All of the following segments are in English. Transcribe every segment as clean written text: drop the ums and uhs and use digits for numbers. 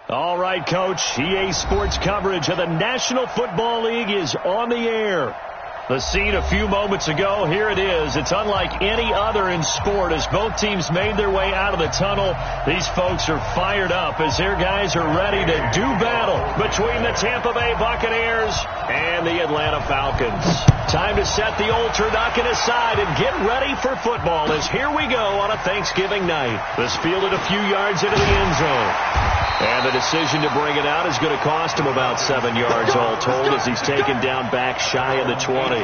All right, Coach. EA Sports coverage of the National Football League is on the air. The scene a few moments ago, here it is. It's unlike any other in sport as both teams made their way out of the tunnel. These folks are fired up as their guys are ready to do battle between the Tampa Bay Buccaneers and the Atlanta Falcons. Time to set the old turducken aside and get ready for football as here we go on a Thanksgiving night. This fielded a few yards into the end zone. And the decision to bring it out is going to cost him about 7 yards all told as he's taken down back shy of the 20.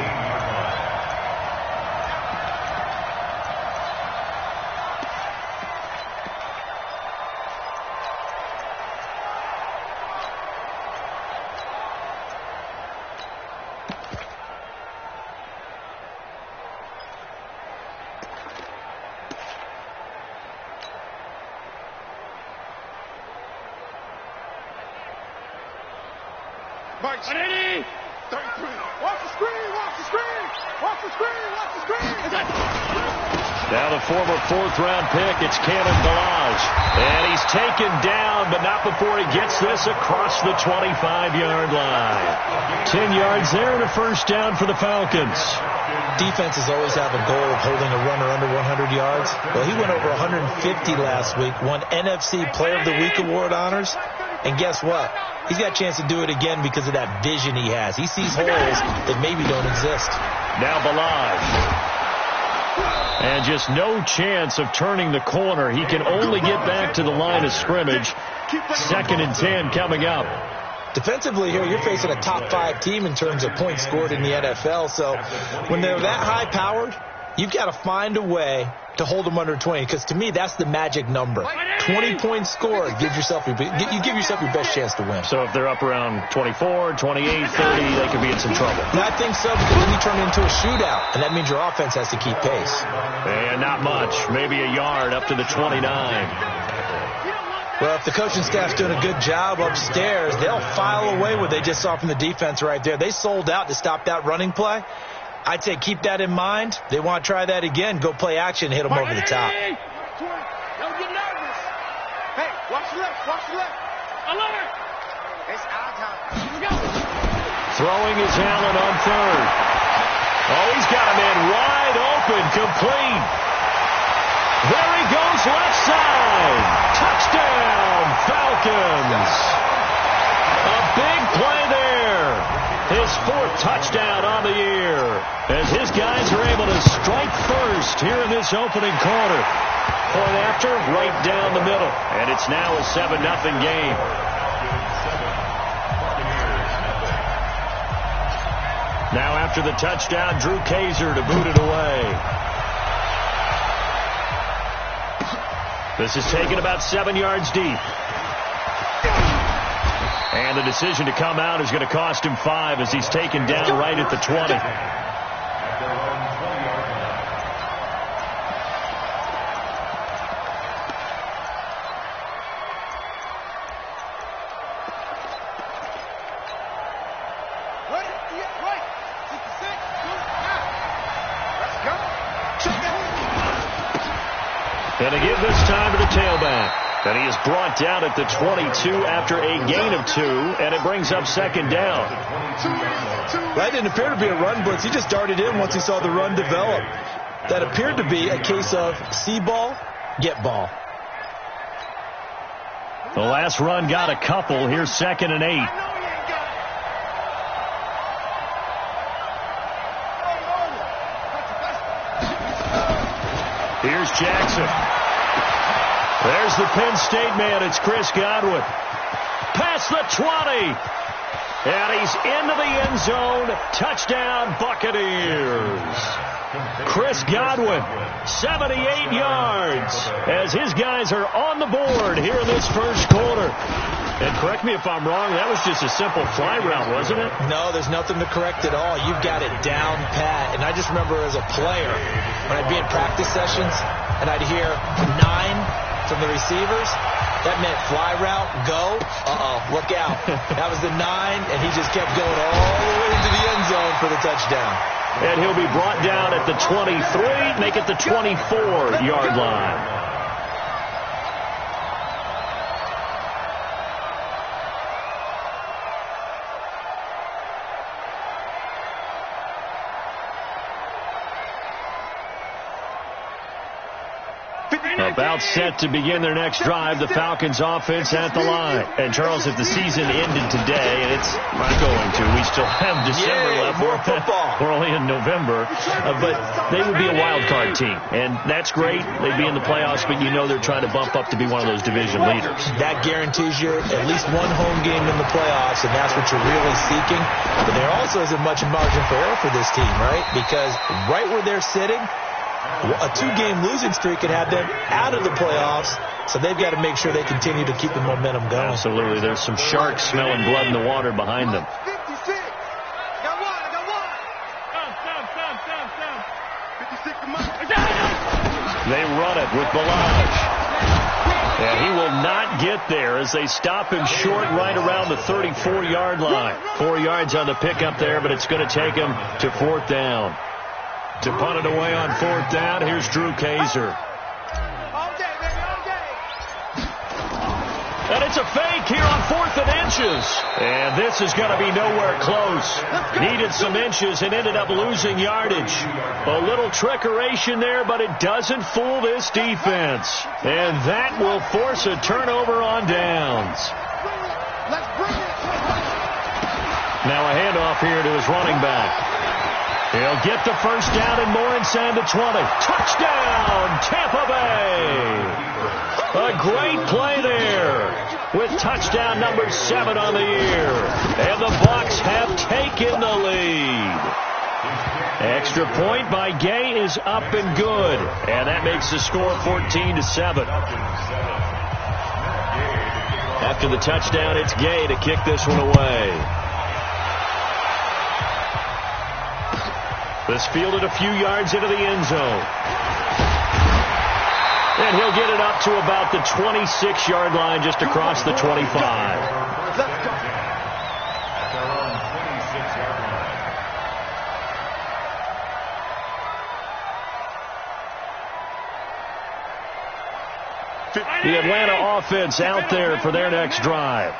March. 180. 33. Watch the screen. Watch the screen. Watch the screen. Watch the screen. Now the former fourth-round pick, it's Kalen Ballage. And he's taken down, but not before he gets this across the 25-yard line. 10 yards there and a first down for the Falcons. Defenses always have a goal of holding a runner under 100 yards. Well, he went over 150 last week, won NFC Player of the Week award honors. And guess what? He's got a chance to do it again because of that vision he has. He sees holes that maybe don't exist. Now Ballage. And just no chance of turning the corner. He can only get back to the line of scrimmage. 2nd and 10 coming up. Defensively here, you're facing a top 5 team in terms of points scored in the NFL. So when they're that high-powered, you've got to find a way to hold them under 20, because to me, that's the magic number. 20 points scored, you give yourself your best chance to win. So if they're up around 24, 28, 30, they could be in some trouble. And I think so, because then you turn it into a shootout, and that means your offense has to keep pace. And not much, maybe a yard up to the 29. Well, if the coaching staff's doing a good job upstairs, they'll file away what they just saw from the defense right there. They sold out to stop that running play. I'd say keep that in mind. They want to try that again. Go play action, hit them over the top. Don't get nervous. Hey, watch the left. Watch the left. Alert. It's our time. Here we go. Throwing is Allen on third. Oh, he's got a man wide open, complete. There he goes, left side. Touchdown, Falcons. A big play there. His 4th touchdown on the year as his guys are able to strike first here in this opening quarter. Point after, right down the middle. And it's now a 7-0 game. Now after the touchdown, Drew Kaiser to boot it away. This is taken about 7 yards deep. And the decision to come out is going to cost him 5 as he's taken down right at the 20. And they give this time to the tailback. And he is brought down at the 22 after a gain of 2, and it brings up 2nd down. That didn't appear to be a run blitz. He just darted in once he saw the run develop. That appeared to be a case of see ball, get ball. The last run got a couple. Here's 2nd and 8. Here's Jackson. There's the Penn State man. It's Chris Godwin. Past the 20. And he's into the end zone. Touchdown, Buccaneers. Chris Godwin, 78 yards, as his guys are on the board here in this first quarter. And correct me if I'm wrong, that was just a simple fly route, wasn't it? No, there's nothing to correct at all. You've got it down pat. And I just remember as a player, when I'd be in practice sessions, and I'd hear 9 from the receivers, that meant fly route, go, look out. That was the 9, and he just kept going all the way into the end zone for the touchdown. And he'll be brought down at the 23, make it the 24-yard line. About set to begin their next drive, the Falcons offense at the line. And Charles, if the season ended today, and it's not going to, we still have December left. More football. We're only in November, but they would be a wild card team. And that's great. They'd be in the playoffs, but you know they're trying to bump up to be one of those division leaders. That guarantees you at least one home game in the playoffs, and that's what you're really seeking. But there also isn't much margin for error for this team, right? Because right where they're sitting, a 2-game losing streak can have them out of the playoffs, so they've got to make sure they continue to keep the momentum going. Absolutely. There's some sharks smelling blood in the water behind them. 56. Got one. Come. 56 to Mike. They run it with Balaj. And he will not get there as they stop him short right around the 34-yard line. 4 yards on the pickup there, but it's going to take him to 4th down. To punt it away on 4th down, here's Drew Kaiser. All day, baby, all day. And it's a fake here on 4th and inches. And this is going to be nowhere close. Needed some inches and ended up losing yardage. A little trickeration there, but it doesn't fool this defense. And that will force a turnover on downs. Let's bring it. Now a handoff here to his running back. He'll get the first down and more inside the 20. Touchdown, Tampa Bay. A great play there with touchdown number 7 on the year. And the Bucs have taken the lead. Extra point by Gay is up and good. And that makes the score 14-7. After the touchdown, it's Gay to kick this one away. This fielded a few yards into the end zone. And he'll get it up to about the 26-yard line just across the 25. Let's go. The Atlanta offense out there for their next drive.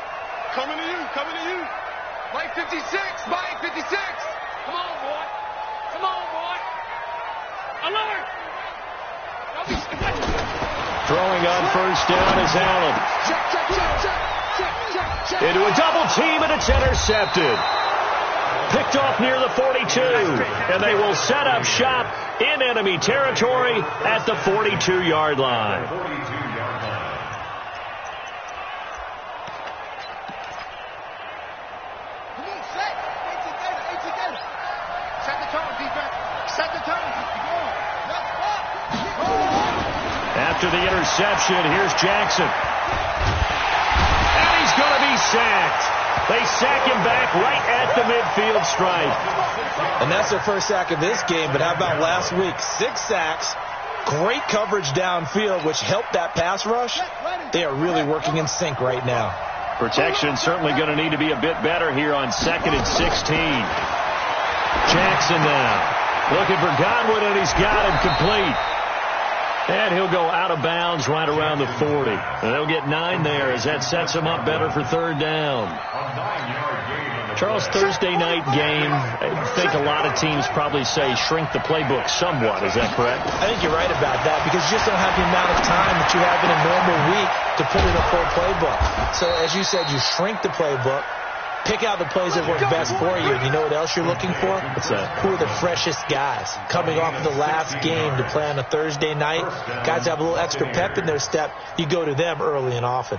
Coming to you. Mike 56, Mike 56. Come on, boy. Alert! Throwing on first down is Allen. Into a double team, and it's intercepted. Picked off near the 42. And they will set up shop in enemy territory at the 42-yard line. After the interception, here's Jackson. And he's going to be sacked. They sack him back right at the midfield stripe. And that's their first sack of this game, but how about last week? 6 sacks, great coverage downfield, which helped that pass rush. They are really working in sync right now. Protection certainly going to need to be a bit better here on 2nd and 16. Jackson now looking for Godwin, and he's got him complete. And he'll go out of bounds right around the 40. And they'll get 9 there as that sets him up better for 3rd down. Charles, Thursday night game, I think a lot of teams probably say shrink the playbook somewhat. Is that correct? I think you're right about that because you just don't have the amount of time that you have in a normal week to put in a full playbook. So as you said, you shrink the playbook. Pick out the plays that work best for you. And you know what else you're looking for? What's that? Who are the freshest guys? Coming off of the last game to play on a Thursday night. Guys have a little extra pep in their step. You go to them early and often.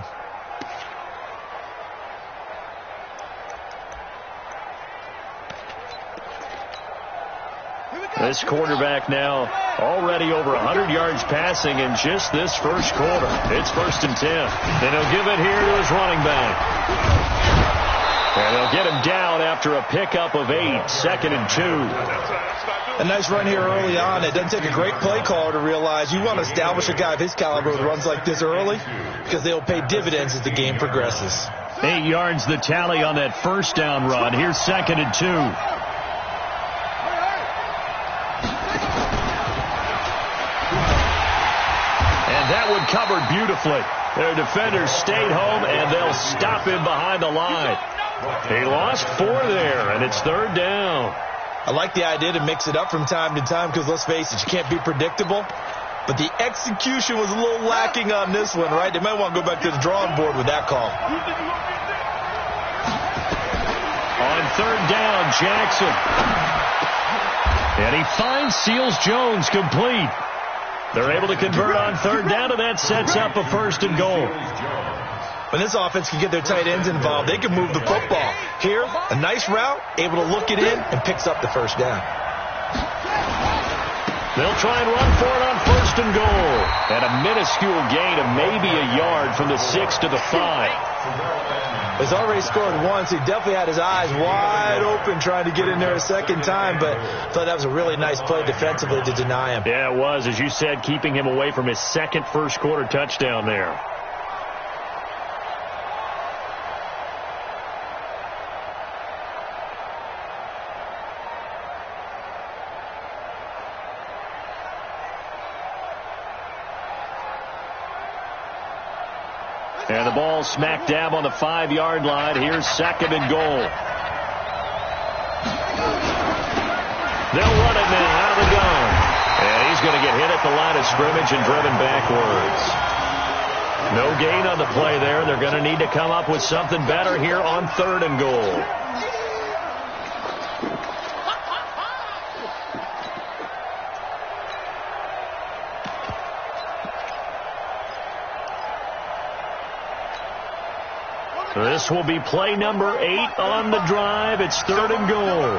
This quarterback now already over 100 yards passing in just this first quarter. It's 1st and 10. And he'll give it here to his running back. And they'll get him down after a pickup of 8, 2nd and 2. A nice run here early on. It doesn't take a great play caller to realize you want to establish a guy of his caliber with runs like this early because they'll pay dividends as the game progresses. 8 yards the tally on that first down run. Here's 2nd and 2. And that one covered beautifully. Their defenders stayed home, and they'll stop him behind the line. He lost 4 there, and it's 3rd down. I like the idea to mix it up from time to time because, let's face it, you can't be predictable. but the execution was a little lacking on this one, right? They might want to go back to the drawing board with that call. On third down, Jackson. And he finds Seals-Jones complete. They're able to convert on third down, and that sets up a 1st and goal. When this offense can get their tight ends involved, they can move the football. Here, a nice route, able to look it in, and picks up the 1st down. They'll try and run for it on 1st and goal. And a minuscule gain of maybe a yard from the 6 to the 5. He's already scored once. He definitely had his eyes wide open trying to get in there a second time, but I thought that was a really nice play defensively to deny him. Yeah, it was, as you said, keeping him away from his second first-quarter touchdown there. And the ball smack dab on the 5-yard line. Here's 2nd and goal. They'll run it now out of the gun. And he's going to get hit at the line of scrimmage and driven backwards. No gain on the play there. They're going to need to come up with something better here on 3rd and goal. This will be play number 8 on the drive. It's 3rd and goal.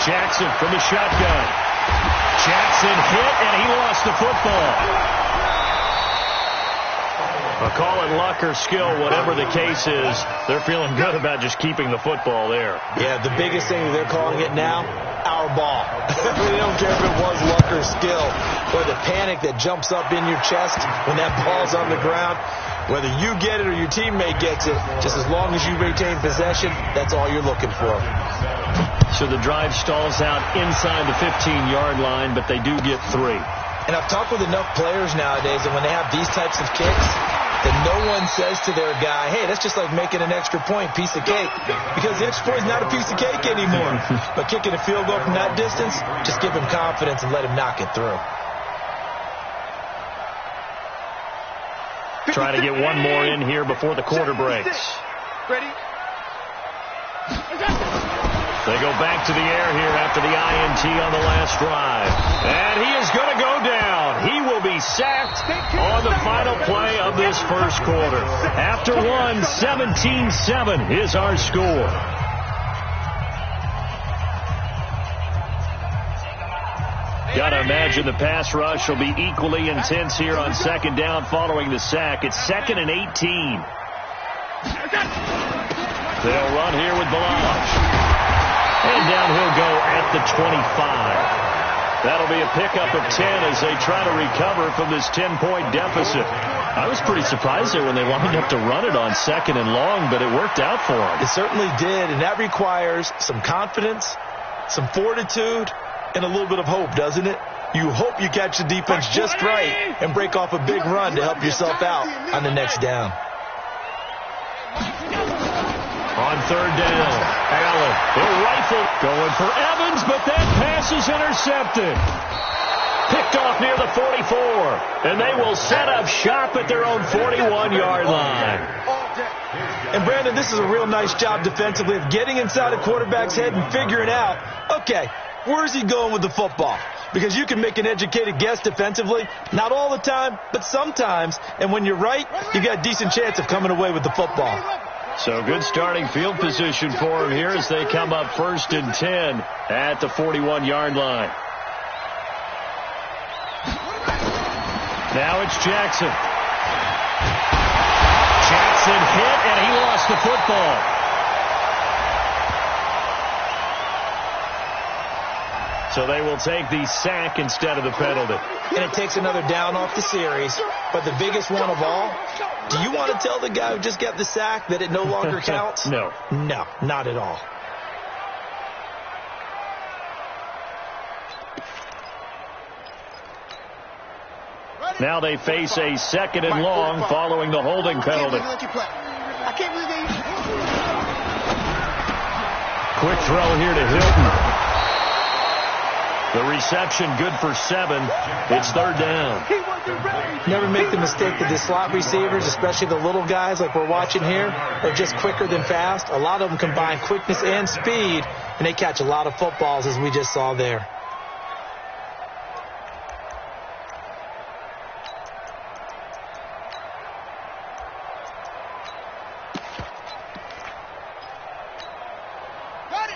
Jackson from the shotgun. Jackson hit, and he lost the football. I'll call it luck or skill, whatever the case is. They're feeling good about just keeping the football there. Yeah, the biggest thing that they're calling it now, our ball. They don't care if it was luck or skill, or the panic that jumps up in your chest when that ball's on the ground. Whether you get it or your teammate gets it, just as long as you retain possession, that's all you're looking for. So the drive stalls out inside the 15-yard line, but they do get 3. And I've talked with enough players nowadays that when they have these types of kicks, that no one says to their guy, hey, that's just like making an extra point, piece of cake. Because the extra point is not a piece of cake anymore. But kicking a field goal from that distance, just give him confidence and let him knock it through. Try to get one more in here before the quarter breaks. Ready? They go back to the air here after the INT on the last drive. And he is going to go down. He will be sacked on the final play of this first quarter. After one, 17-7 is our score. Got to imagine the pass rush will be equally intense here on 2nd down following the sack. It's 2nd and 18. They'll run here with Balazs. And down he'll go at the 25. That'll be a pickup of 10 as they try to recover from this 10-point deficit. I was pretty surprised there when they lined up to run it on 2nd and long, but it worked out for them. It certainly did, and that requires some confidence, some fortitude, and a little bit of hope, doesn't it? You hope you catch the defense just right and break off a big run to help yourself out on the next down. On 3rd down, Allen, the rifle going for Evans, but that pass is intercepted. Picked off near the 44, and they will set up shop at their own 41-yard line. And, Brandon, this is a real nice job defensively of getting inside a quarterback's head and figuring out, okay, where's he going with the football? Because you can make an educated guess defensively. Not all the time, but sometimes. And when you're right, you got a decent chance of coming away with the football. So good starting field position for him here as they come up 1st and 10 at the 41-yard line. Now it's Jackson. Jackson hit, and he lost the football. So they will take the sack instead of the penalty. And it takes another down off the series. But the biggest one of all, do you want to tell the guy who just got the sack that it no longer counts? No. No, not at all. Now they face a 2nd and long following the holding penalty. I can't believe they... Quick throw here to Hilton. The reception good for 7. It's third down. Never make the mistake that the slot receivers, especially the little guys like we're watching here, are just quicker than fast. A lot of them combine quickness and speed, and they catch a lot of footballs, as we just saw there.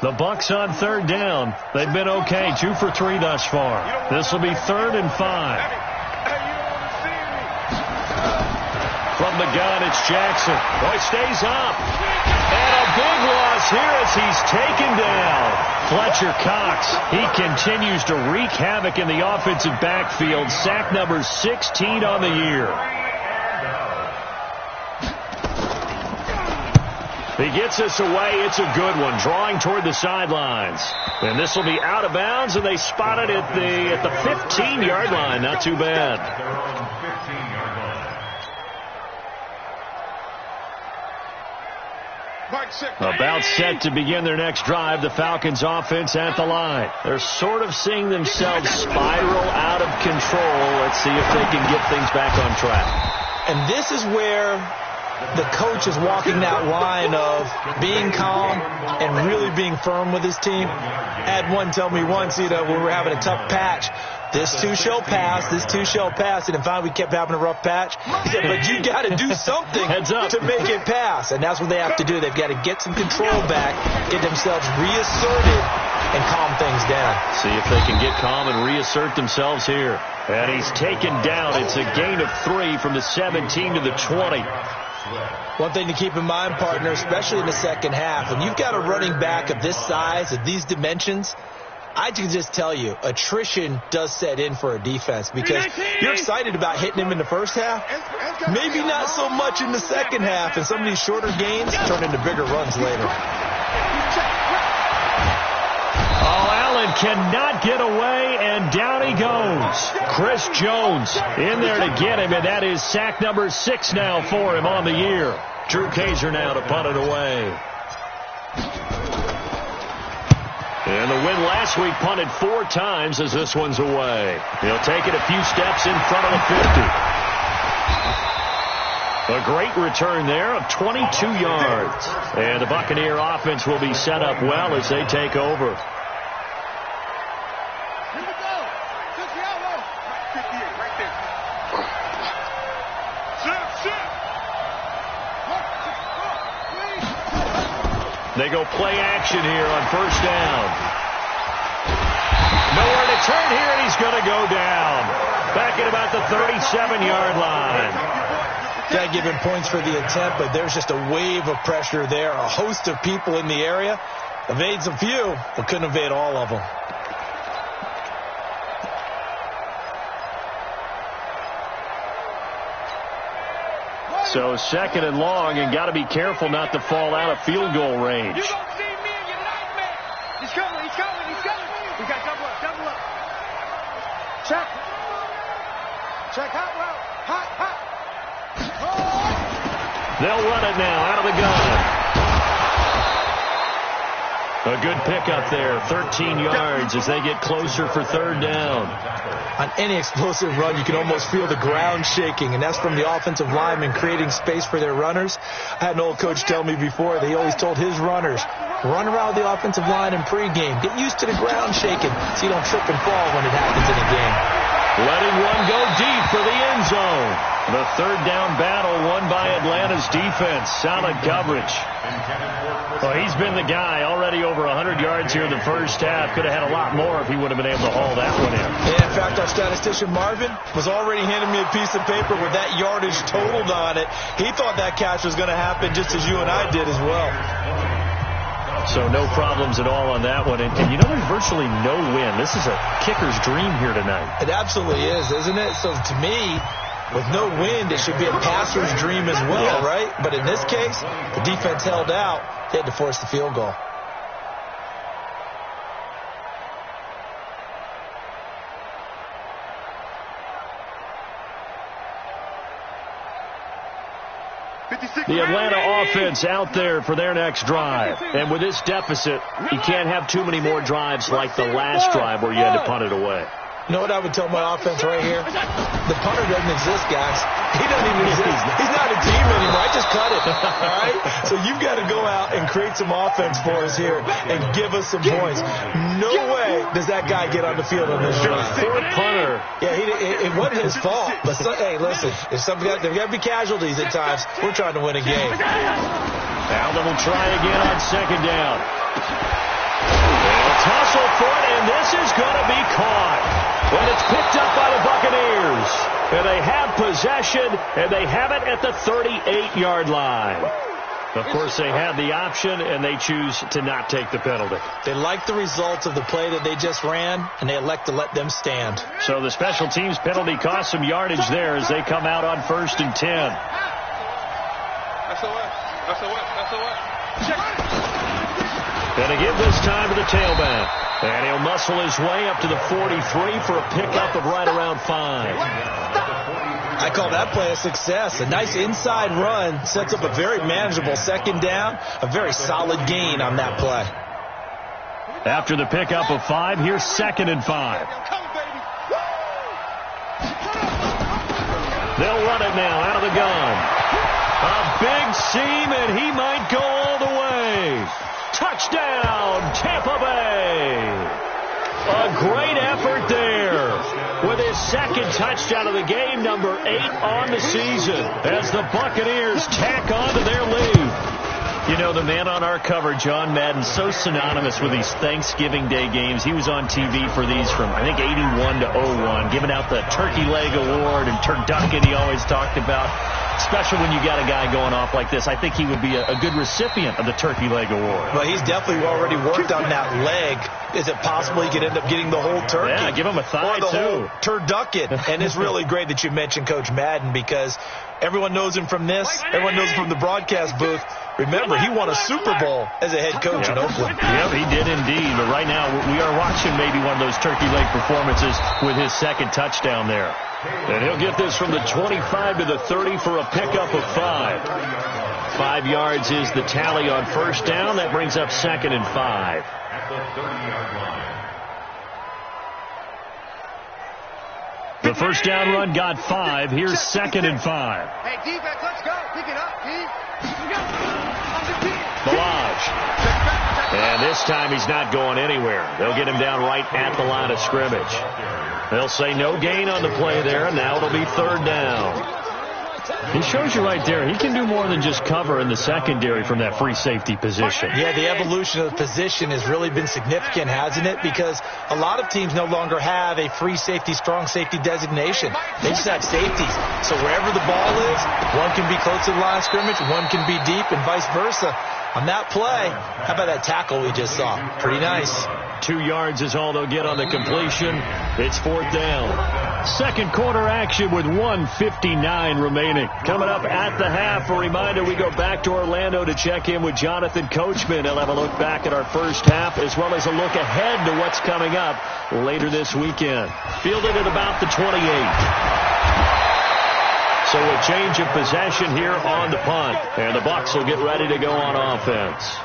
The Bucs on third down. They've been okay, 2 for 3 thus far. This will be 3rd and 5. From the gun, it's Jackson. Oh, he stays up. And a big loss here as he's taken down. Fletcher Cox, he continues to wreak havoc in the offensive backfield. Sack number 16 on the year. He gets this away. It's a good one, drawing toward the sidelines. And this will be out of bounds, and they spot it at the 15-yard line. Not too bad. About set to begin their next drive, the Falcons offense at the line. They're sort of seeing themselves spiral out of control. Let's see if they can get things back on track. And this is where the coach is walking that line of being calm and really being firm with his team. I had one tell me once, when we were having a tough patch, this too shall pass, this too shall pass. And finally we kept having a rough patch. He said, but you got to do something to make it pass. And that's what they have to do. They've got to get some control back, get themselves reasserted, and calm things down. See if they can get calm and reassert themselves here. And he's taken down. It's a gain of 3 from the 17 to the 20. One thing to keep in mind, partner, especially in the second half, when you've got a running back of this size, of these dimensions, I can just tell you, attrition does set in for a defense because you're excited about hitting him in the first half. Maybe not so much in the second half, and some of these shorter gains turn into bigger runs later. Oh, Allen cannot get away, and down he goes. Chris Jones in there to get him, and that is sack number 6 now for him on the year. Drew Kaiser now to punt it away. And the win last week punted 4 times as this one's away. He'll take it a few steps in front of the 50. A great return there of 22 yards. And the Buccaneer offense will be set up well as they take over. They go play action here on first down. Nowhere to turn here, and he's going to go down. Back at about the 37-yard line. Got to give him points for the attempt, but there's just a wave of pressure there. A host of people in the area. Evades a few, but couldn't evade all of them. So 2nd and long, and got to be careful not to fall out of field goal range. You don't see me, you nightmare. He's coming. We got double up. Check. Hot route. Hot. Oh. They'll run it now out of the gun. A good pickup there, 13 yards as they get closer for 3rd down. On any explosive run, you can almost feel the ground shaking, and that's from the offensive linemen creating space for their runners. I had an old coach tell me before that he always told his runners, run around the offensive line in pregame. Get used to the ground shaking so you don't trip and fall when it happens in a game. Letting one go deep for the end zone. The 3rd down battle won by Atlanta's defense. Solid coverage. Well, he's been the guy already over 100 yards here in the first half. Could have had a lot more if he would have been able to haul that one in. Yeah, in fact, our statistician Marvin was already handing me a piece of paper with that yardage totaled on it. He thought that catch was going to happen just as you and I did as well. So no problems at all on that one. And there's virtually no wind. This is a kicker's dream here tonight. It absolutely is, isn't it? So to me, with no wind, it should be a passer's dream as well, right? But in this case, the defense held out. They had to force the field goal. The Atlanta offense out there for their next drive. And with this deficit, you can't have too many more drives like the last drive where you had to punt it away. You know what I would tell my offense right here? The punter doesn't exist, guys. He doesn't even exist. He's not a team anymore. I just cut it. All right? So you've got to go out and create some offense for us here and give us some points. No way does that guy get on the field on this drive. Poor punter. Yeah, it wasn't his fault. But, hey, listen, if there's got to be casualties at times. We're trying to win a game. Now they will try again on second down. They'll tussle for it, and this is going to be caught. And it's picked up by the Buccaneers. And they have possession, and they have it at the 38-yard line. Of course, they had the option, and they choose to not take the penalty. They like the results of the play that they just ran, and they elect to let them stand. So the special teams penalty cost some yardage there as they come out on 1st and 10. And they give this time to the tailback. And he'll muscle his way up to the 43 for a pickup of right around 5. I call that play a success. A nice inside run sets up a very manageable second down. A very solid gain on that play. After the pickup of 5, here's 2nd and 5. They'll run it now out of the gun. A big seam, and he might go all the way. Touchdown, Tampa Bay. A great effort there with his second touchdown of the game, number 8 on the season, as the Buccaneers tack on to their lead. You know, the man on our cover, John Madden, so synonymous with these Thanksgiving Day games. He was on TV for these from, I think, 81 to 01, giving out the Turkey Leg Award and turducken he always talked about. Especially when you got a guy going off like this. I think he would be a good recipient of the Turkey Leg Award. Well, he's definitely already worked on that leg. Is it possible he could end up getting the whole turkey? Yeah, give him a thigh, or the too. Whole turducken. And it's really great that you mentioned Coach Madden because everyone knows him from this. Everyone knows him from the broadcast booth. Remember, he won a Super Bowl as a head coach in Oakland. Yep, he did indeed. But right now, we are watching maybe one of those turkey leg performances with his second touchdown there. And he'll get this from the 25 to the 30 for a pickup of 5. 5 yards is the tally on first down. That brings up 2nd and 5. The first down run got 5. Here's 2nd and 5. Hey, defense, let's go. Pick it up, D. Balaj. And this time he's not going anywhere. They'll get him down right at the line of scrimmage. They'll say no gain on the play there, and now it'll be 3rd down. He shows you right there, he can do more than just cover in the secondary from that free safety position. Yeah, the evolution of the position has really been significant, hasn't it? Because a lot of teams no longer have a free safety, strong safety designation. They just have safeties. So wherever the ball is, one can be close to the line of scrimmage, one can be deep, and vice versa. On that play, how about that tackle we just saw? Pretty nice. 2 yards is all they'll get on the completion. It's 4th down. Second quarter action with 1:59 remaining. Coming up at the half, a reminder, we go back to Orlando to check in with Jonathan Coachman. He'll have a look back at our first half as well as a look ahead to what's coming up later this weekend. Fielded at about the 28. So a change of possession here on the punt. And the Bucs will get ready to go on offense.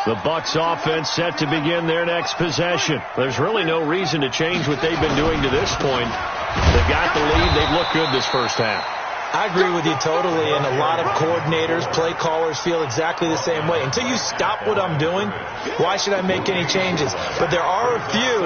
The Bucs offense set to begin their next possession. There's really no reason to change what they've been doing to this point. They've got the lead. They've looked good this first half. I agree with you totally, and a lot of coordinators, play callers feel exactly the same way. Until you stop what I'm doing, why should I make any changes? But there are a few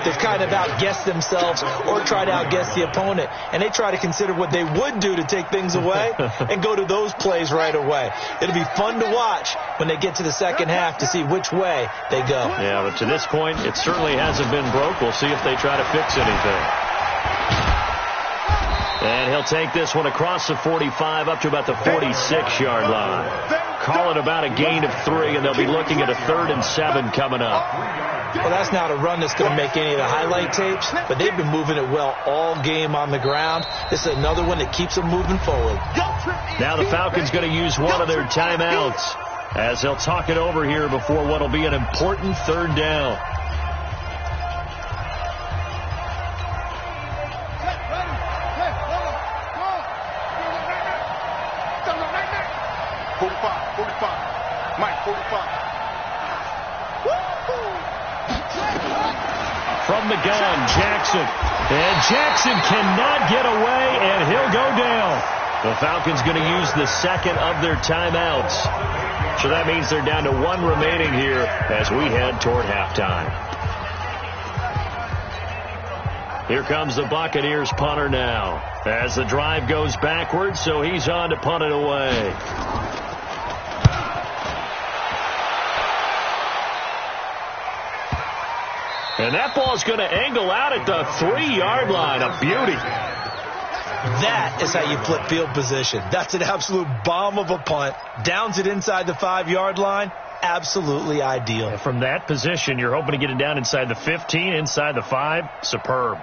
that kind of outguess themselves or try to outguess the opponent, and they try to consider what they would do to take things away and go to those plays right away. It'll be fun to watch when they get to the second half to see which way they go. Yeah, but to this point, it certainly hasn't been broke. We'll see if they try to fix anything. And he'll take this one across the 45 up to about the 46-yard line. Call it about a gain of 3, and they'll be looking at a 3rd and 7 coming up. Well, that's not a run that's going to make any of the highlight tapes, but they've been moving it well all game on the ground. This is another one that keeps them moving forward. Now the Falcons going to use one of their timeouts as they'll talk it over here before what will be an important 3rd down. From the gun, Jackson. And Jackson cannot get away, and he'll go down. The Falcons going to use the second of their timeouts. So that means they're down to one remaining here as we head toward halftime. Here comes the Buccaneers punter now as the drive goes backwards, so he's on to punt it away. And that ball's going to angle out at the 3-yard line. A beauty. That is how you flip field position. That's an absolute bomb of a punt. Downs it inside the 5-yard line. Absolutely ideal. And from that position, you're hoping to get it down inside the 15, inside the 5. Superb.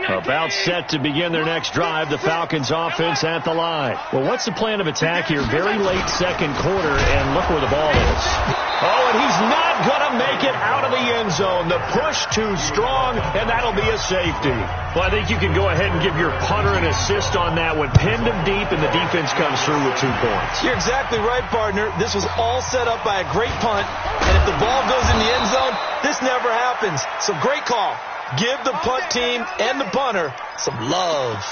About set to begin their next drive, the Falcons offense at the line. Well, what's the plan of attack here? Very late second quarter, and look where the ball is. Oh, and he's not going to make it out of the end zone. The push too strong, and that'll be a safety. Well, I think you can go ahead and give your punter an assist on that one. Pinned him deep, and the defense comes through with 2 points. You're exactly right, partner. This was all set up by a great punt, and if the ball goes in the end zone, this never happens. So great call. Give the punt team and the punter some love.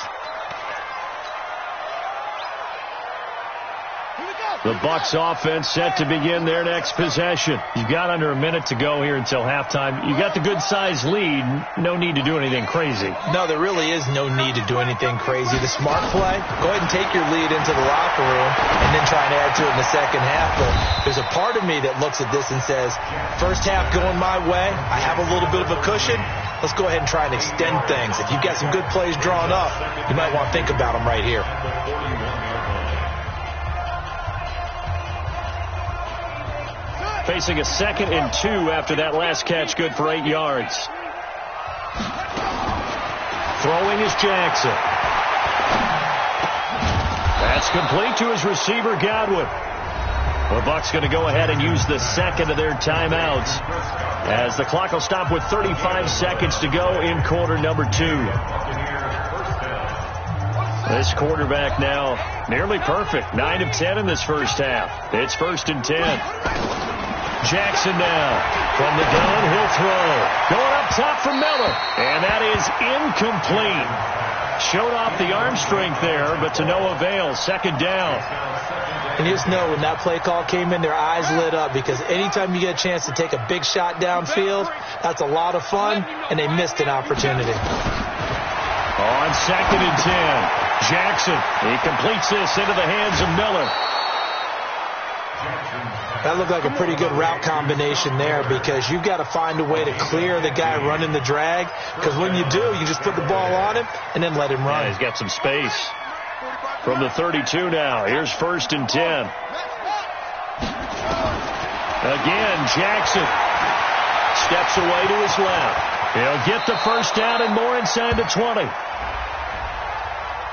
The Bucs offense set to begin their next possession. You've got under a minute to go here until halftime. You got the good-sized lead. No need to do anything crazy. No, there really is no need to do anything crazy. The smart play, go ahead and take your lead into the locker room and then try and add to it in the second half. But there's a part of me that looks at this and says, first half going my way, I have a little bit of a cushion. Let's go ahead and try and extend things. If you've got some good plays drawn up, you might want to think about them right here. Facing a 2nd and 2 after that last catch, good for 8 yards. Throwing is Jackson. That's complete to his receiver, Godwin. The Bucs going to go ahead and use the second of their timeouts as the clock will stop with 35 seconds to go in quarter number 2. This quarterback now nearly perfect. 9 of 10 in this first half. It's 1st and 10. Jackson now from the gun. He'll throw. Going up top for Miller. And that is incomplete. Showed off the arm strength there, but to no avail. 2nd down. And you just know when that play call came in, their eyes lit up because anytime you get a chance to take a big shot downfield, that's a lot of fun, and they missed an opportunity. On 2nd and 10, Jackson. He completes this into the hands of Miller. That looked like a pretty good route combination there because you've got to find a way to clear the guy running the drag because when you do, you just put the ball on him and then let him run. Yeah, he's got some space. From the 32 now, here's 1st and 10. Again, Jackson steps away to his left. He'll get the 1st down and more inside the 20.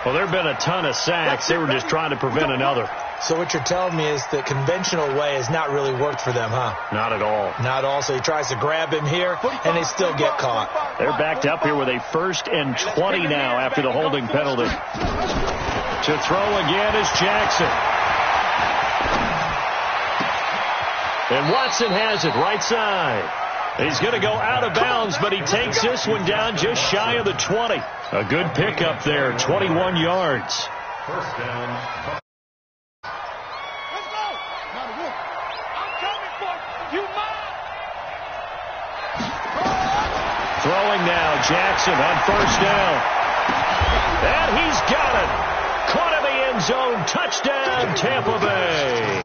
Well, there have been a ton of sacks. They were just trying to prevent another. So what you're telling me is the conventional way has not really worked for them, huh? Not at all. Not at all. So he tries to grab him here, and they still get caught. They're backed up here with a 1st and 20 now after the holding penalty. To throw again is Jackson. And Watson has it right side. He's going to go out of bounds, but he takes this one down just shy of the 20. A good pickup there, 21 yards. 1st down. Throwing now, Jackson on 1st down. And he's got it. Caught in the end zone. Touchdown, Tampa Bay.